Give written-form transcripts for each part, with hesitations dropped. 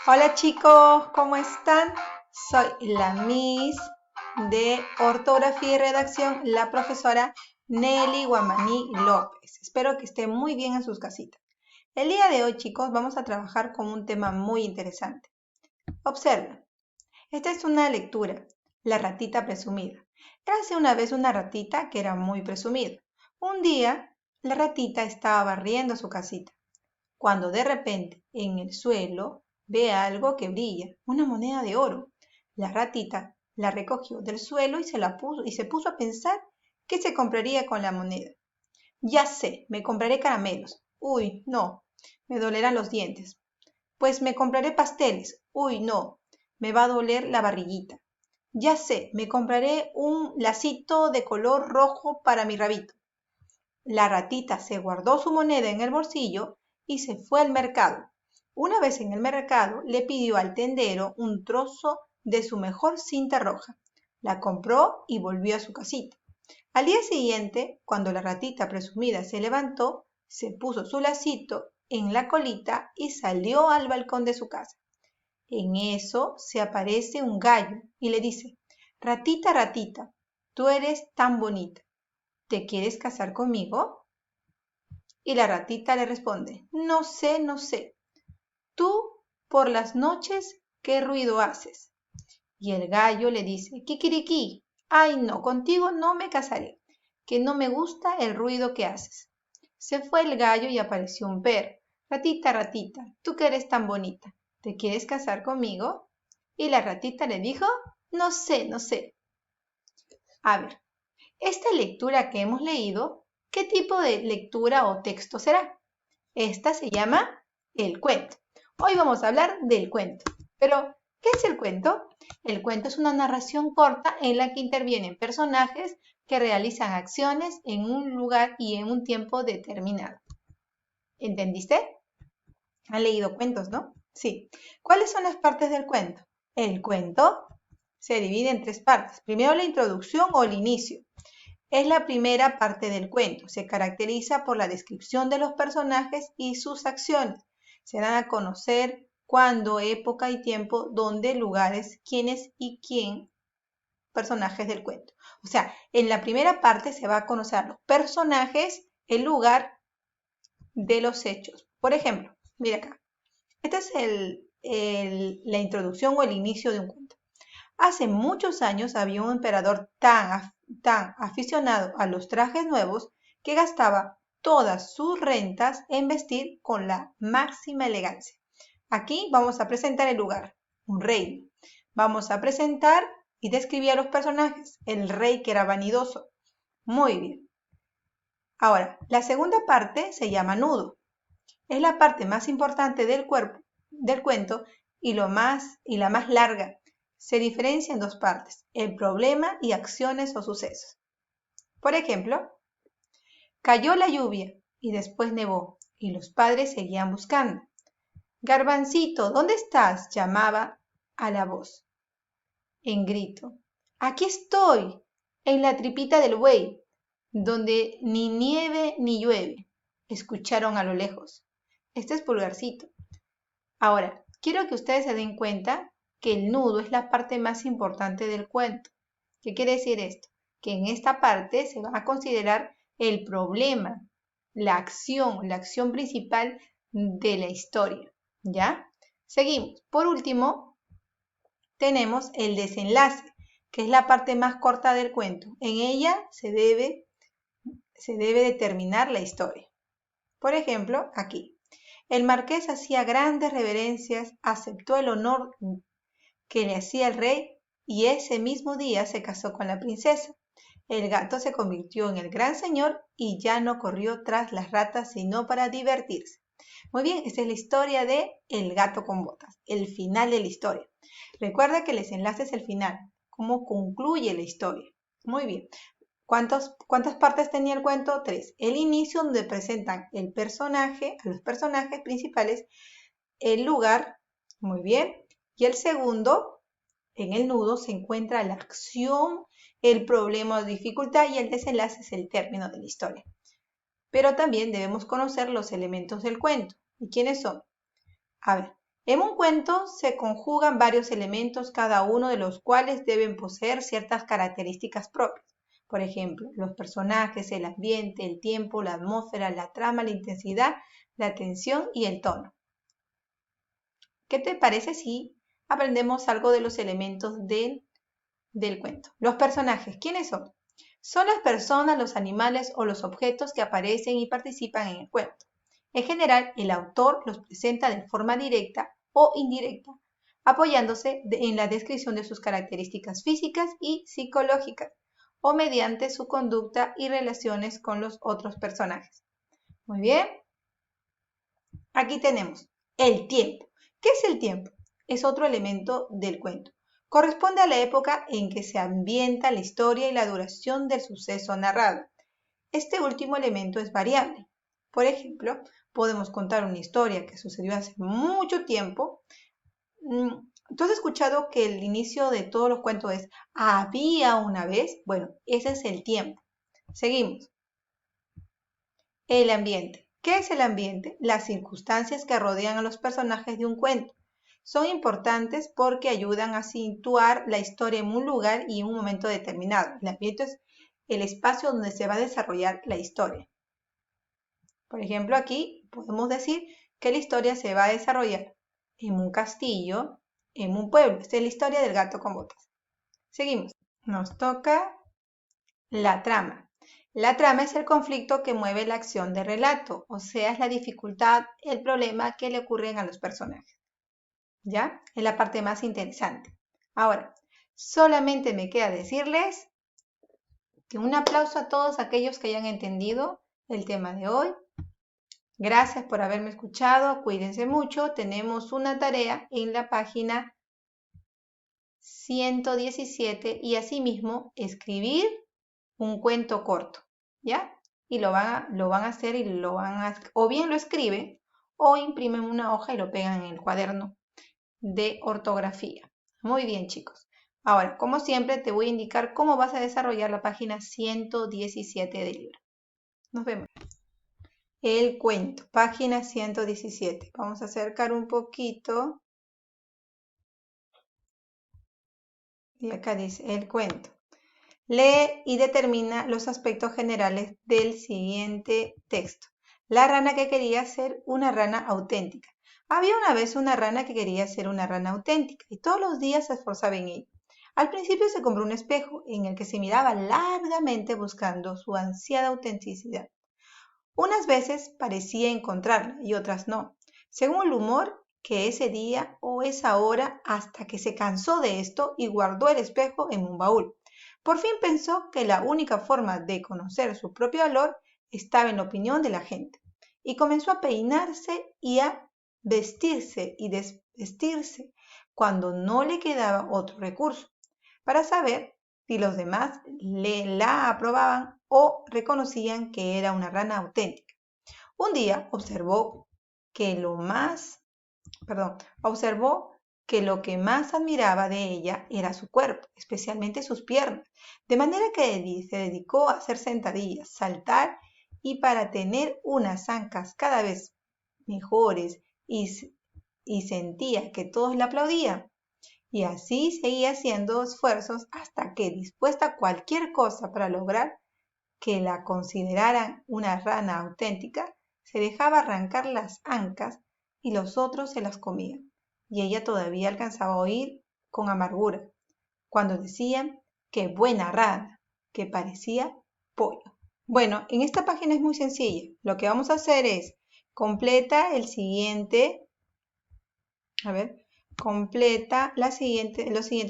Hola chicos, ¿cómo están? Soy la Miss de Ortografía y Redacción, la profesora Nelly Guamaní López. Espero que estén muy bien en sus casitas. El día de hoy, chicos, vamos a trabajar con un tema muy interesante. Observen, esta es una lectura, La ratita presumida. Érase una vez una ratita que era muy presumida. Un día, la ratita estaba barriendo su casita cuando de repente en el suelo ve algo que brilla, una moneda de oro. La ratita la recogió del suelo y se puso a pensar qué se compraría con la moneda. Ya sé, me compraré caramelos. Uy, no, me dolerán los dientes. Pues me compraré pasteles. Uy, no, me va a doler la barriguita. Ya sé, me compraré un lacito de color rojo para mi rabito. La ratita se guardó su moneda en el bolsillo y se fue al mercado. Una vez en el mercado, le pidió al tendero un trozo de su mejor cinta roja. La compró y volvió a su casita. Al día siguiente, cuando la ratita presumida se levantó, se puso su lacito en la colita y salió al balcón de su casa. En eso se aparece un gallo y le dice: Ratita, ratita, tú eres tan bonita. ¿Te quieres casar conmigo? Y la ratita le responde: No sé, no sé. Tú, por las noches, ¿qué ruido haces? Y el gallo le dice: Kikiriki. Ay, no, contigo no me casaré, que no me gusta el ruido que haces. Se fue el gallo y apareció un perro. Ratita, ratita, tú que eres tan bonita, ¿te quieres casar conmigo? Y la ratita le dijo: No sé, no sé. A ver, esta lectura que hemos leído, ¿qué tipo de lectura o texto será? Esta se llama el cuento. Hoy vamos a hablar del cuento. Pero, ¿qué es el cuento? El cuento es una narración corta en la que intervienen personajes que realizan acciones en un lugar y en un tiempo determinado. ¿Entendiste? Han leído cuentos, ¿no? Sí. ¿Cuáles son las partes del cuento? El cuento se divide en tres partes. Primero, la introducción o el inicio. Es la primera parte del cuento. Se caracteriza por la descripción de los personajes y sus acciones. Se dan a conocer cuándo, época y tiempo, dónde, lugares, quiénes y quién, personajes del cuento. O sea, en la primera parte se va a conocer los personajes, el lugar de los hechos. Por ejemplo, mira acá. Esta es la introducción o el inicio de un cuento. Hace muchos años había un emperador tan aficionado a los trajes nuevos que gastaba todas sus rentas en vestir con la máxima elegancia. Aquí vamos a presentar el lugar, un reino. Vamos a presentar y describir a los personajes, el rey que era vanidoso. Muy bien. Ahora, la segunda parte se llama nudo. Es la parte más importante del cuento y la más larga. Se diferencia en dos partes, el problema y acciones o sucesos. Por ejemplo, cayó la lluvia y después nevó y los padres seguían buscando. Garbancito, ¿dónde estás? Llamaba a la voz en grito. Aquí estoy, en la tripita del buey, donde ni nieve ni llueve. Escucharon a lo lejos. Este es Pulgarcito. Ahora, quiero que ustedes se den cuenta que el nudo es la parte más importante del cuento. ¿Qué quiere decir esto? Que en esta parte se va a considerar el problema, la acción principal de la historia. ¿Ya? Seguimos. Por último, tenemos el desenlace, que es la parte más corta del cuento. En ella se debe determinar la historia. Por ejemplo, aquí. El marqués hacía grandes reverencias, aceptó el honor que le hacía el rey y ese mismo día se casó con la princesa. El gato se convirtió en el gran señor y ya no corrió tras las ratas sino para divertirse. Muy bien, esta es la historia de El gato con botas, el final de la historia. Recuerda que el desenlace es el final, cómo concluye la historia. Muy bien. ¿Cuántas partes tenía el cuento? Tres. El inicio, donde presentan a los personajes principales, el lugar, muy bien. Y el segundo, en el nudo, se encuentra la acción, el problema o dificultad y el desenlace es el término de la historia. Pero también debemos conocer los elementos del cuento. ¿Y quiénes son? A ver, En un cuento se conjugan varios elementos, cada uno de los cuales deben poseer ciertas características propias. Por ejemplo, los personajes, el ambiente, el tiempo, la atmósfera, la trama, la intensidad, la tensión y el tono. ¿Qué te parece si aprendemos algo de los elementos del cuento? Los personajes, ¿quiénes son? Son las personas, los animales o los objetos que aparecen y participan en el cuento. En general, el autor los presenta de forma directa o indirecta, apoyándose en la descripción de sus características físicas y psicológicas, o mediante su conducta y relaciones con los otros personajes. Muy bien. Aquí tenemos el tiempo. ¿Qué es el tiempo? Es otro elemento del cuento. Corresponde a la época en que se ambienta la historia y la duración del suceso narrado. Este último elemento es variable. Por ejemplo, podemos contar una historia que sucedió hace mucho tiempo. ¿Tú has escuchado que el inicio de todos los cuentos es había una vez? Bueno, ese es el tiempo. Seguimos. El ambiente. ¿Qué es el ambiente? Las circunstancias que rodean a los personajes de un cuento. Son importantes porque ayudan a situar la historia en un lugar y en un momento determinado. El ambiente es el espacio donde se va a desarrollar la historia. Por ejemplo, aquí podemos decir que la historia se va a desarrollar en un castillo, en un pueblo. Esta es la historia del gato con botas. Seguimos. Nos toca la trama. La trama es el conflicto que mueve la acción del relato, o sea, es la dificultad, el problema que le ocurren a los personajes. ¿Ya? Es la parte más interesante. Ahora, solamente me queda decirles que un aplauso a todos aquellos que hayan entendido el tema de hoy. Gracias por haberme escuchado, cuídense mucho. Tenemos una tarea en la página 117 y asimismo escribir un cuento corto, ¿ya? Y lo van a hacer y o bien lo escriben o imprimen una hoja y lo pegan en el cuaderno de ortografía. Muy bien, chicos. Ahora, como siempre, te voy a indicar cómo vas a desarrollar la página 117 del libro. Nos vemos. El cuento, página 117. Vamos a acercar un poquito. Y acá dice el cuento. Lee y determina los aspectos generales del siguiente texto. La rana que quería ser una rana auténtica. Había una vez una rana que quería ser una rana auténtica y todos los días se esforzaba en ello. Al principio se compró un espejo en el que se miraba largamente buscando su ansiada autenticidad. Unas veces parecía encontrarla y otras no, según el humor que ese día o esa hora, hasta que se cansó de esto y guardó el espejo en un baúl. Por fin pensó que la única forma de conocer su propio valor estaba en la opinión de la gente, y comenzó a peinarse y a vestirse y desvestirse cuando no le quedaba otro recurso, para saber si los demás la aprobaban o reconocían que era una rana auténtica. Un día observó que lo que más admiraba de ella era su cuerpo, especialmente sus piernas, de manera que se dedicó a hacer sentadillas, saltar y para tener unas ancas cada vez mejores y sentía que todos la aplaudían. Y así seguía haciendo esfuerzos hasta que, dispuesta a cualquier cosa para lograr que la consideraran una rana auténtica, se dejaba arrancar las ancas y los otros se las comían. Y ella todavía alcanzaba a oír con amargura cuando decían que buena rana, que parecía pollo. Bueno, en esta página es muy sencilla. Lo que vamos a hacer es completa los siguientes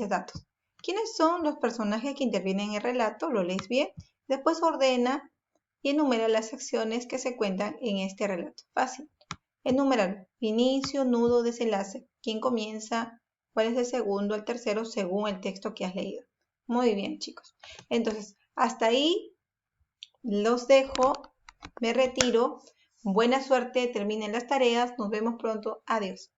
datos. ¿Quiénes son los personajes que intervienen en el relato? Lo lees bien. Después ordena y enumera las acciones que se cuentan en este relato. Fácil. Enumerar inicio, nudo, desenlace. ¿Quién comienza? ¿Cuál es el segundo, el tercero, según el texto que has leído? Muy bien, chicos. Entonces, hasta ahí los dejo. Me retiro. Buena suerte. Terminen las tareas. Nos vemos pronto. Adiós.